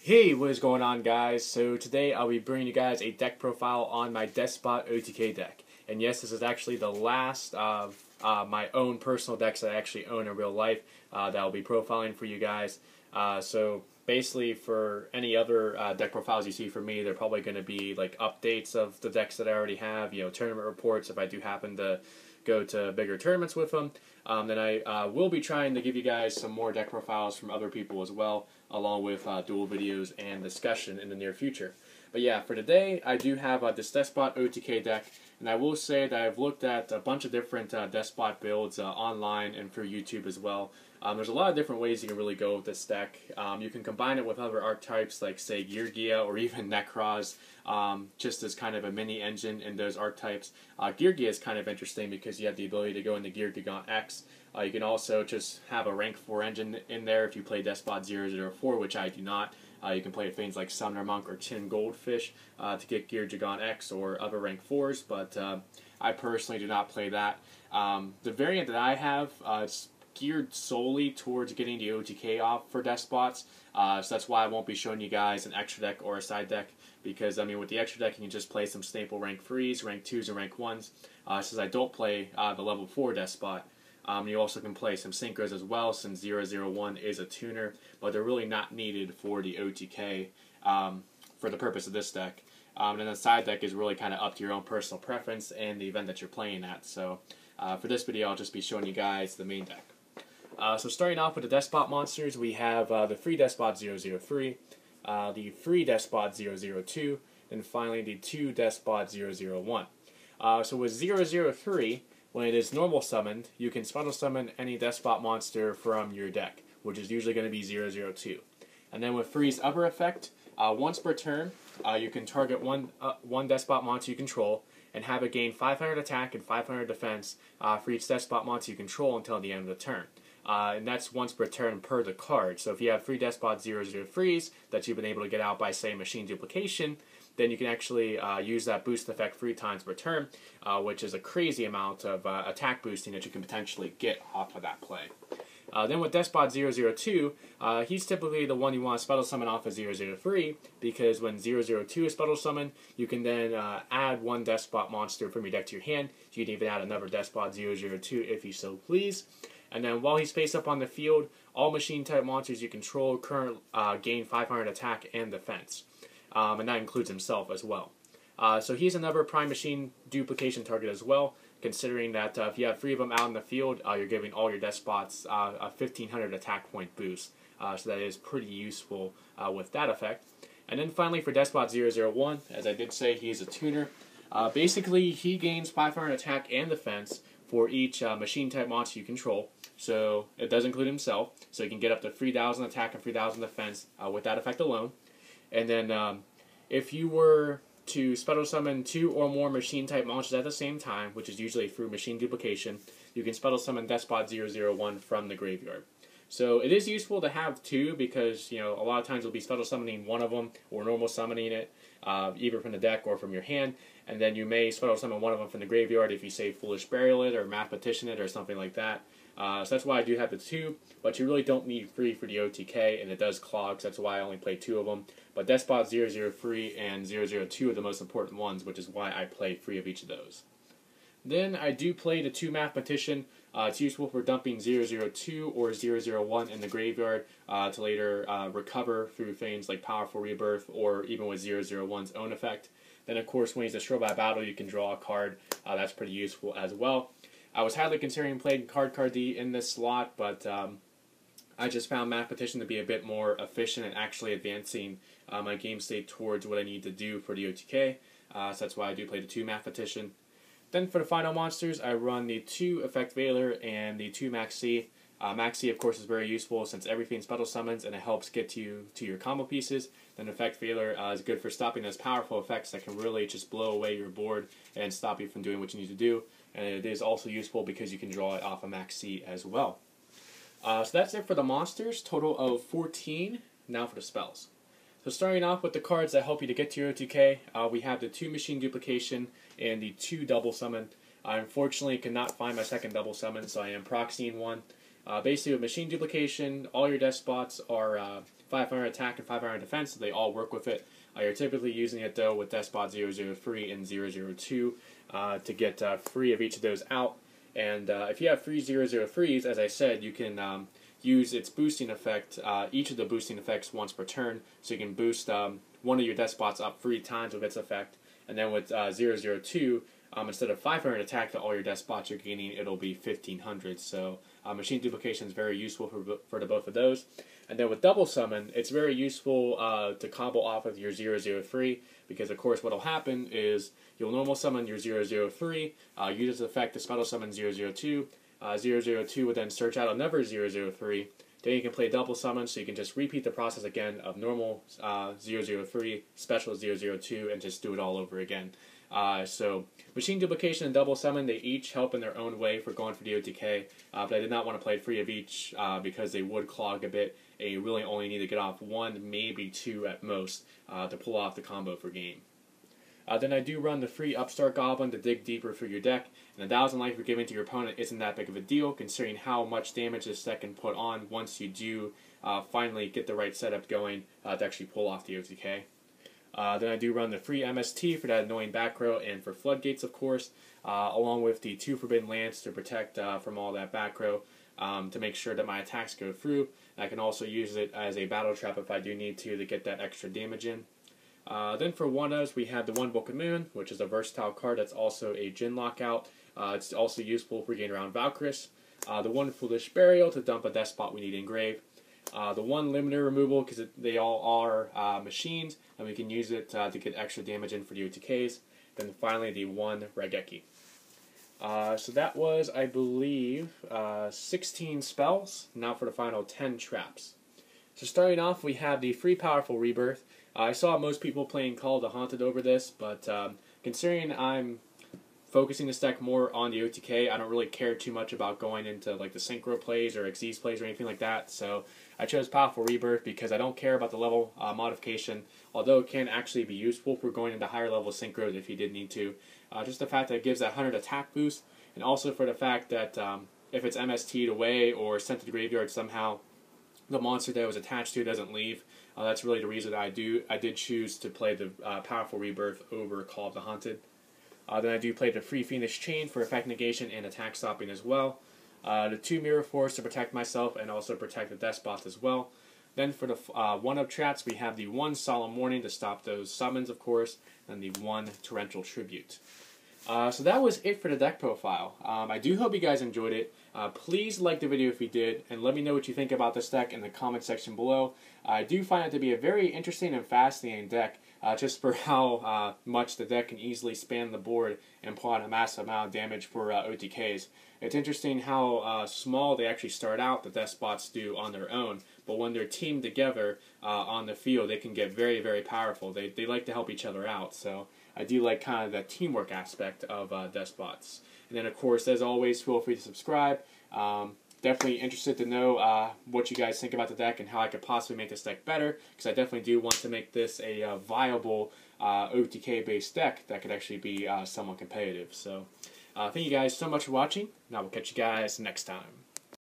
Hey, what is going on, guys? So today I'll be bringing you guys a deck profile on my Deskbot OTK deck. And yes, this is actually the last of my own personal decks that I actually own in real life that I'll be profiling for you guys. So basically, for any other deck profiles you see from me, they're probably going to be like updates of the decks that I already have, tournament reports if I do happen to go to bigger tournaments with them. Then I will be trying to give you guys some more deck profiles from other people as well, along with dual videos and discussion in the near future. But yeah, for today, I do have this Deskbot OTK deck, and I will say that I've looked at a bunch of different Deskbot builds online and through YouTube as well. There's a lot of different ways you can really go with this deck. You can combine it with other archetypes like, say, Geargia or even Necroz, just as kind of a mini engine in those archetypes. Geargia is kind of interesting because you have the ability to go into Geargia X. You can also just have a rank 4 engine in there if you play Deskbot 004, which I do not. You can play things like Summoner Monk or Tin Goldfish to get Geargia X or other rank 4s, but I personally do not play that. The variant that I have, it's geared solely towards getting the OTK off for Deskbots, so that's why I won't be showing you guys an extra deck or a side deck, because I mean with the extra deck you can just play some staple rank 3s, rank 2s, and rank 1s, since I don't play the level 4 Deskbot. You also can play some synchros as well, since 001 is a tuner, but they're really not needed for the OTK for the purpose of this deck. And the side deck is really kind of up to your own personal preference and the event that you're playing at. So for this video, I'll just be showing you guys the main deck. So starting off with the Deskbot monsters, we have the free Deskbot 003, the free Deskbot 002, and finally the 2 Deskbot 001. So with 003, when it is normal summoned, you can special summon any Deskbot monster from your deck, which is usually going to be 002. And then with Free's other effect, once per turn, you can target one Deskbot monster you control and have it gain 500 attack and 500 defense for each Deskbot monster you control until the end of the turn. And that's once per turn per the card. So if you have 3 Deskbot 003s that you've been able to get out by, say, machine duplication, then you can actually use that boost effect 3 times per turn, which is a crazy amount of attack boosting that you can potentially get off of that play. Then with Deskbot 002, he's typically the one you want to special summon off of 003, because when 002 is special summoned, you can then add one Deskbot monster from your deck to your hand. You can even add another Deskbot 002 if you so please. And then while he's face up on the field, all machine-type monsters you control gain 500 attack and defense. And that includes himself as well. So he's another prime machine duplication target as well, considering that if you have 3 of them out in the field, you're giving all your Deskbots a 1500 attack point boost. So that is pretty useful with that effect. And then finally for Deskbot 001, as I did say, he's a tuner. Basically, he gains 500 attack and defense for each machine-type monster you control. So it does include himself, so he can get up to 3000 attack and 3000 defense with that effect alone. And then if you were to special summon 2 or more machine-type monsters at the same time, which is usually through machine duplication, you can special summon Deskbot 001 from the graveyard. So it is useful to have 2 because, a lot of times you'll be special summoning one of them or normal summoning it, either from the deck or from your hand, and then you may special summon one of them from the graveyard if you say Foolish Burial it or Mathematician it or something like that. So that's why I do have the 2, but you really don't need 3 for the OTK, and it does clog, so that's why I only play 2 of them. But Deskbot 003 and 002 are the most important ones, which is why I play 3 of each of those. Then I do play the 2 Mathematician. It's useful for dumping 002 or 001 in the graveyard to later recover through things like Powerful Rebirth or even with 001's own effect. Then of course when he's destroyed by battle you can draw a card. That's pretty useful as well. I was highly considering playing Card D in this slot, but I just found Mathematician to be a bit more efficient at actually advancing my game state towards what I need to do for the OTK. So that's why I do play the 2 Mathematician. Then for the final monsters, I run the 2 Effect Veiler and the 2 Maxi. Maxi, of course, is very useful since everything special summons and it helps get you to your combo pieces. Then Effect Veiler is good for stopping those powerful effects that can really just blow away your board and stop you from doing what you need to do. And it is also useful because you can draw it off of Maxi as well. So that's it for the monsters, total of 14. Now for the spells. So starting off with the cards that help you to get to your OTK, we have the 2 Machine Duplication and the 2 Double Summon. I unfortunately cannot find my second Double Summon, so I am proxying one. Basically with Machine Duplication, all your Deskbots are 500 attack and 500 defense, so they all work with it. You're typically using it though with Deskbot 003 and 002 to get free of each of those out. And if you have free 003s, as I said, you can use its boosting effect, each of the boosting effects once per turn, so you can boost one of your Deskbots up 3 times with its effect. And then with 002, instead of 500 attack to all your Deskbots you're gaining, it'll be 1500. So machine duplication is very useful for the both of those. And then with double summon, it's very useful to combo off of your 003, because of course what will happen is you'll normal summon your 003, use its effect to special summon 002. 002 would then search out another 003. Then you can play double summon, so you can just repeat the process again of normal 003, special 002, and just do it all over again. So machine duplication and double summon, they each help in their own way for going for the OTK, but I did not want to play 3 of each because they would clog a bit, and you really only need to get off 1, maybe 2 at most to pull off the combo for game. Then I do run the free Upstart Goblin to dig deeper through your deck, and 1000 life you're giving to your opponent isn't that big of a deal considering how much damage this deck can put on once you do finally get the right setup going to actually pull off the OTK. Then I do run the free MST for that annoying back row and for Floodgates, of course, along with the 2 Forbidden Lance to protect from all that back row to make sure that my attacks go through. And I can also use it as a battle trap if I do need to get that extra damage in. Then for one-ofs, we have the 1 Book of Moon, which is a versatile card that's also a Djinn lockout. It's also useful for getting around Valkyries. The 1 Foolish Burial to dump a Deskbot we need engrave. The 1 Limiter removal, because they all are machines, and we can use it to get extra damage in for the OTKs. Then finally the 1 Regeki. So that was, I believe, 16 spells. Now for the final 10 traps. So starting off, we have the free Powerful Rebirth. I saw most people playing Call of the Haunted over this, but considering I'm focusing this deck more on the OTK, I don't really care too much about going into like the Synchro plays or Xyz plays or anything like that. So I chose Powerful Rebirth because I don't care about the level modification, although it can actually be useful for going into higher level Synchros if you did need to. Just the fact that it gives that 100 attack boost, and also for the fact that if it's MST'd away or sent to the graveyard somehow, the monster that it was attached to doesn't leave. That's really the reason I did choose to play the Powerful Rebirth over Call of the Haunted. Then I do play the free Fiendish Chain for effect negation and attack stopping as well. The 2 Mirror Force to protect myself and also protect the Deskbots as well. Then for the 1-up traps, we have the 1 Solemn Warning to stop those summons, of course, and the 1 Torrential Tribute. So that was it for the deck profile. I do hope you guys enjoyed it. Please like the video if you did, and let me know what you think about this deck in the comment section below. I do find it to be a very interesting and fascinating deck, just for how much the deck can easily span the board and pull out a massive amount of damage for OTKs. It's interesting how small they actually start out, the Deskbots do on their own, but when they're teamed together on the field, they can get very, very powerful. They like to help each other out, so I do like kind of the teamwork aspect of Deskbots. And then, of course, as always, feel free to subscribe. Definitely interested to know what you guys think about the deck and how I could possibly make this deck better, because I definitely do want to make this a viable OTK-based deck that could actually be somewhat competitive. So, thank you guys so much for watching, and I will catch you guys next time.